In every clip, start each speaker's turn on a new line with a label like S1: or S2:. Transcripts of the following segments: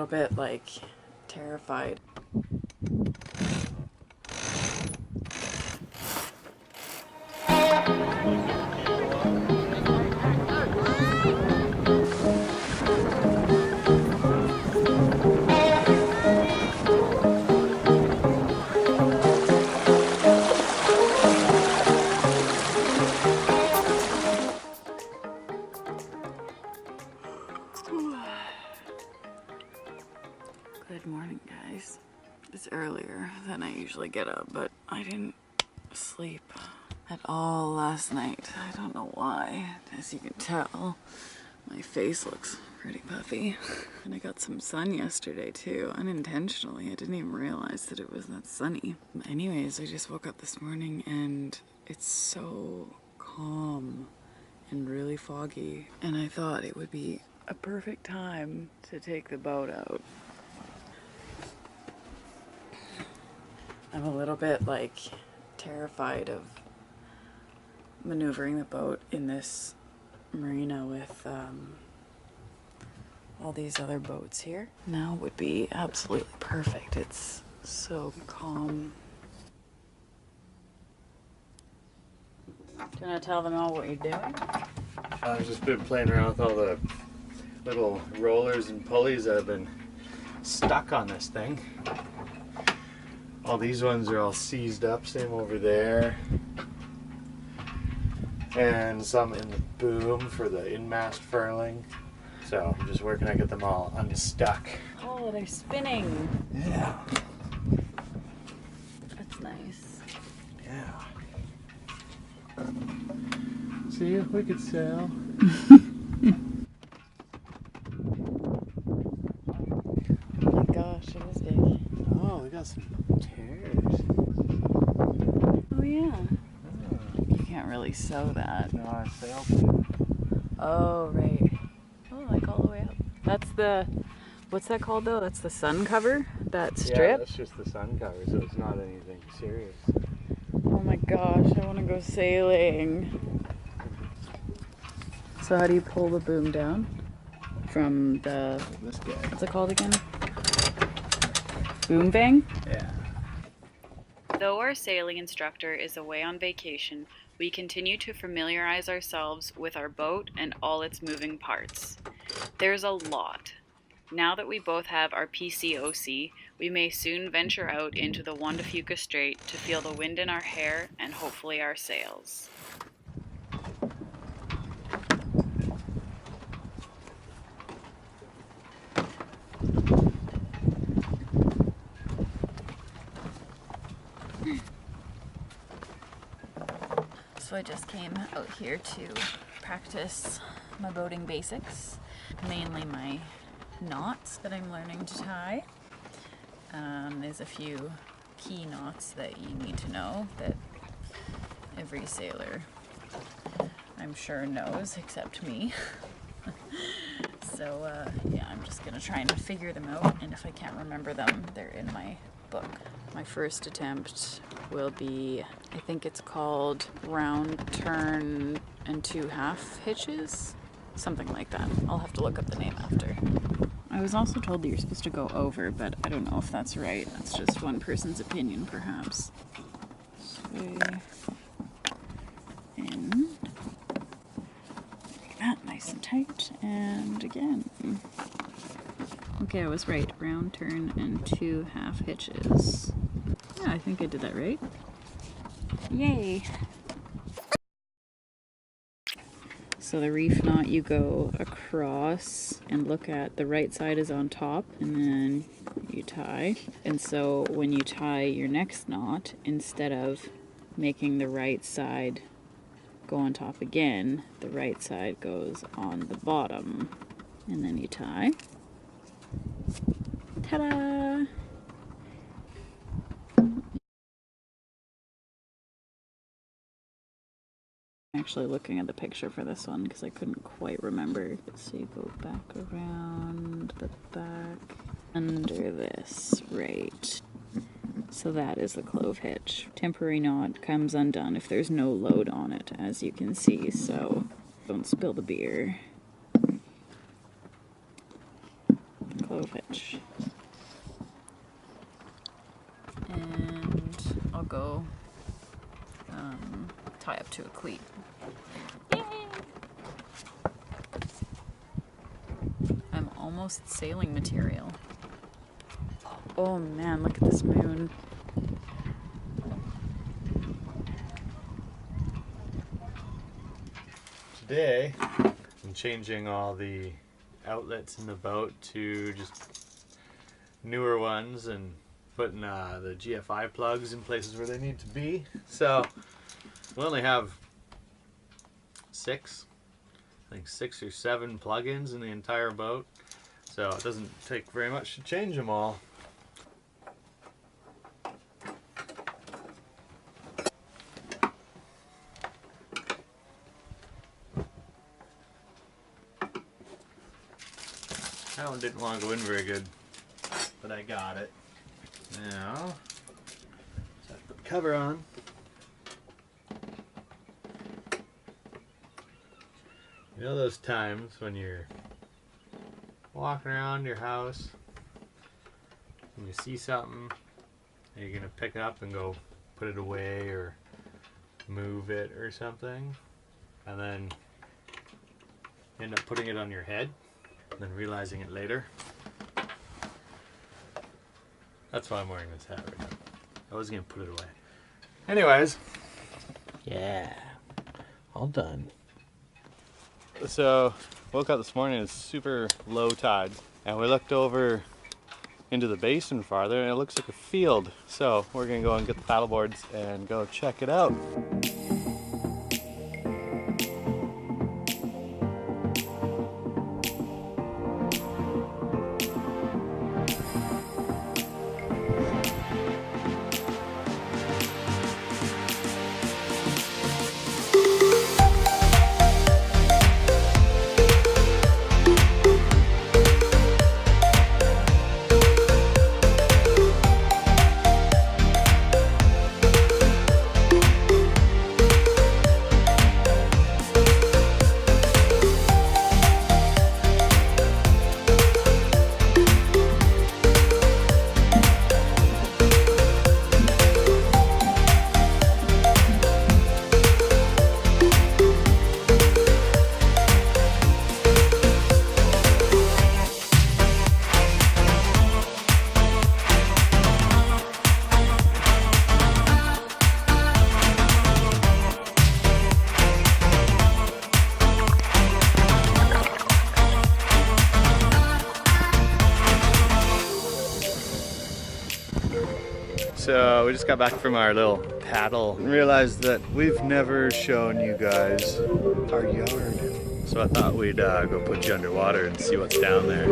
S1: bit like terrified. Good morning, guys. It's earlier than I usually get up, but I didn't sleep at all last night. I don't know why. As you can tell, my face looks pretty puffy. And I got some sun yesterday too, unintentionally. I didn't even realize that it was that sunny. Anyways, I just woke up this morning and it's so calm and really foggy. And I thought it would be a perfect time to take the boat out. I'm a little bit like terrified of maneuvering the boat in this marina with all these other boats here. Now would be absolutely perfect. It's so calm. Do you want to tell them all what you're doing?
S2: I've just been playing around with all the little rollers and pulleys that have been stuck on this thing. All these ones are all seized up, same over there. And some in the boom for the in-mast furling. So I'm just working to get them all unstuck.
S1: Oh, they're spinning.
S2: Yeah.
S1: That's nice.
S2: Yeah. See, we could sail.
S1: Oh my gosh, it is big.
S2: Oh, we got some tears.
S1: Oh yeah. You can't really sew that.
S2: No, I sailed.
S1: Oh, right. Oh, like all the way up. That's the, what's that called though? That's the sun cover? That strip?
S2: Yeah, that's just the sun cover, so it's not anything serious.
S1: Oh my gosh, I want to go sailing. So how do you pull the boom down? From the,
S2: This guy.
S1: what's it called again? Boom vang?
S2: Yeah.
S3: Though our sailing instructor is away on vacation, we continue to familiarize ourselves with our boat and all its moving parts. There's a lot. Now that we both have our PCOC, we may soon venture out into the Juan de Fuca Strait to feel the wind in our hair and hopefully our sails.
S1: So I just came out here to practice my boating basics, mainly my knots that I'm learning to tie. There's a few key knots that you need to know that every sailor, I'm sure, knows except me. So yeah, I'm just gonna try and figure them out, and if I can't remember them, they're in my book. My first attempt will be, I think it's called round turn and 2/2 hitches, something like that. I'll have to look up the name after. I was also told that you're supposed to go over, but I don't know if that's right. That's just one person's opinion, perhaps. Sway in. Like that, nice and tight, and again. Okay, I was right. Round turn and 2/2 hitches. Yeah, I think I did that right. Yay! So the reef knot, you go across and look at the right side is on top, and then you tie. And so when you tie your next knot, instead of making the right side go on top again, the right side goes on the bottom. And then you tie. Ta-da! I'm actually looking at the picture for this one because I couldn't quite remember. So you go back around the back, under this, right. So that is the clove hitch. Temporary knot comes undone if there's no load on it, as you can see, so don't spill the beer. Clovich. And I'll go tie up to a cleat. Yay! I'm almost sailing material. Oh man, look at this moon.
S2: Today, I'm changing all the outlets in the boat to just newer ones and putting the GFI plugs in places where they need to be. So we only have 6 or 7 plugins in the entire boat, so it doesn't take very much to change them all. That one didn't want to go in very good, but I got it. Now, so I put the cover on. You know those times when you're walking around your house and you see something and you're gonna pick it up and go put it away or move it or something, and then end up putting it on your head and then realizing it later? That's why I'm wearing this hat right now. I was gonna put it away. Anyways, yeah, all done. So, woke up this morning, it's super low tide, and we looked over into the basin farther and it looks like a field. So we're gonna go and get the paddle boards and go check it out. So we just got back from our little paddle and realized that we've never shown you guys our yard. So I thought we'd go put you underwater and see what's down there.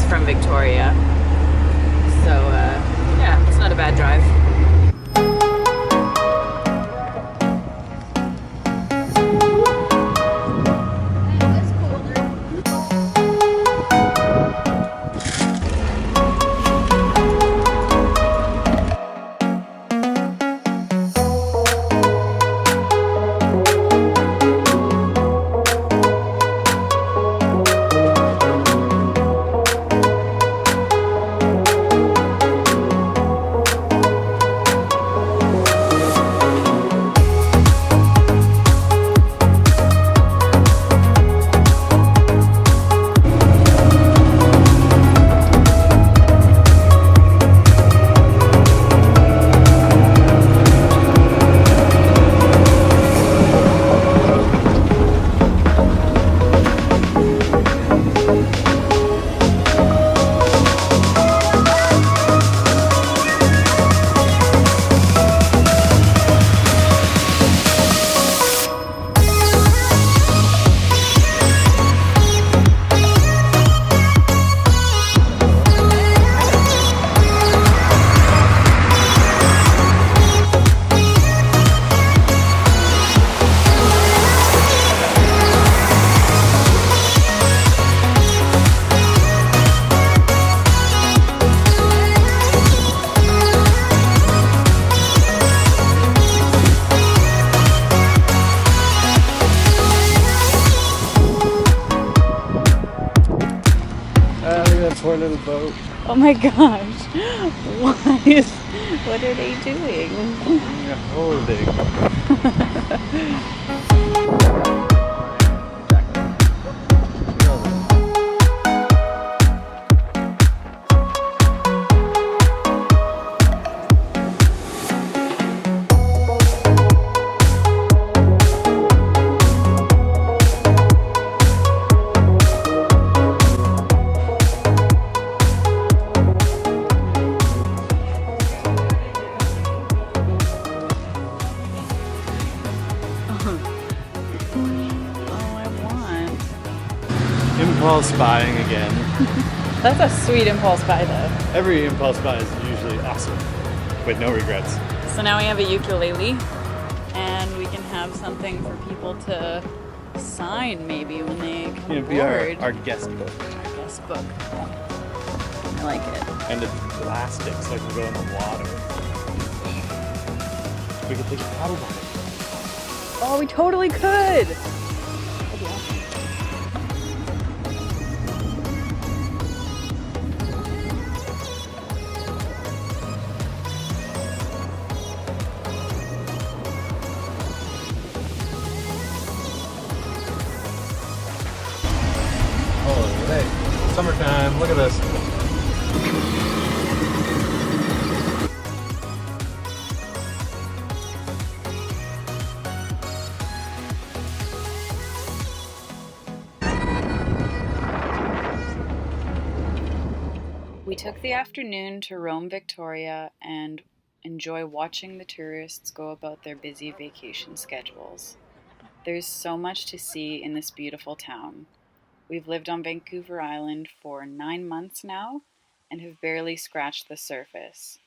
S1: from Victoria. So yeah, it's not a bad drive.
S2: Poor little boat.
S1: Oh my gosh. What are they doing?
S2: Yeah, holding. Impulse buying again.
S1: That's a sweet impulse buy though.
S2: Every impulse buy is usually awesome, with no regrets.
S1: So now we have a ukulele and we can have something for people to sign maybe when they come
S2: It'll be
S1: aboard.
S2: our guest book.
S1: Our guest book. I like it.
S2: And it's plastic, so it can go in the water. We could take a paddle boat.
S1: Oh, we totally could!
S2: Oh, hey, summertime, look at this.
S3: We took the afternoon to roam Victoria and enjoy watching the tourists go about their busy vacation schedules. There's so much to see in this beautiful town. We've lived on Vancouver Island for 9 months now and have barely scratched the surface.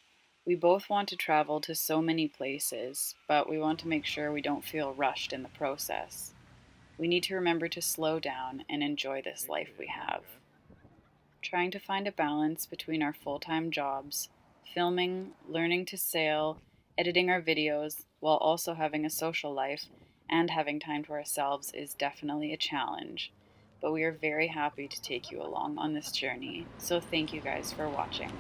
S3: We both want to travel to so many places, but we want to make sure we don't feel rushed in the process. We need to remember to slow down and enjoy this life we have. Trying to find a balance between our full-time jobs, filming, learning to sail, editing our videos, while also having a social life and having time to ourselves is definitely a challenge. But we are very happy to take you along on this journey. So thank you guys for watching.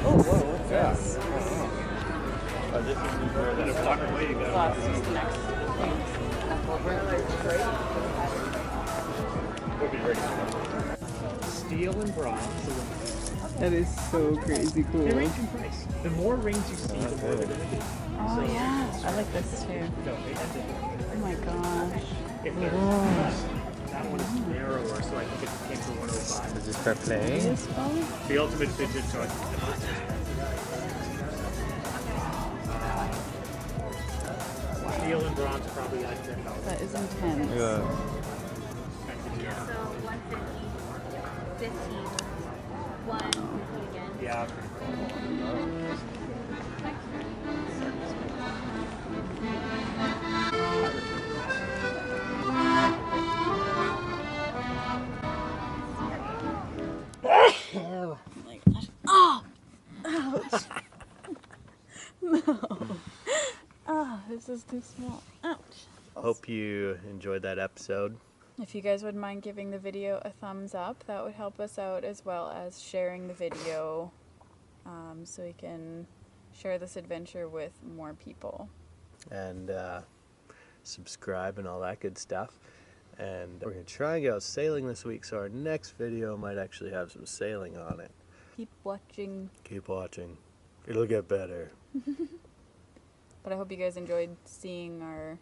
S1: Oh, whoa, what's this?
S2: This is where the waterway you go.
S1: Well, this is the next thing.
S2: Steel and bronze.
S1: That is so crazy cool.
S2: They range in price. The more rings you see, the more they're going to be.
S1: Oh yeah, I like this too. Oh my gosh.
S2: That one is narrower, so I think it came for 105.
S4: Is this for playing?
S1: This phone?
S2: The ultimate fidget toy.
S1: Wow.
S4: Steel and bronze probably like $10.
S1: That is intense.
S2: Yeah.
S5: So 150, 15, 150 again.
S4: Yeah.
S1: Oh my gosh. Oh! Ouch! No. Oh, this is too small. Ouch.
S2: Hope you enjoyed that episode.
S1: If you guys wouldn't mind giving the video a thumbs up, that would help us out, as well as sharing the video so we can share this adventure with more people.
S2: And subscribe and all that good stuff. And we're going to try and get out sailing this week, so our next video might actually have some sailing on it.
S1: Keep watching.
S2: Keep watching. It'll get better.
S1: But I hope you guys enjoyed seeing our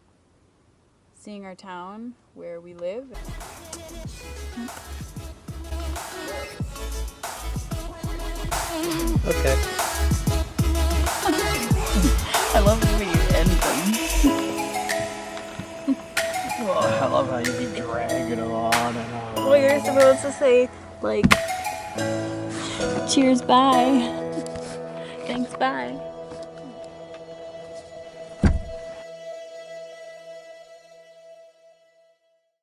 S1: town where we live.
S2: Okay.
S1: I love the way you end them.
S2: Well, I love how you be dragging on and on.
S1: Well, you're supposed to say, like, cheers, bye. Thanks, bye.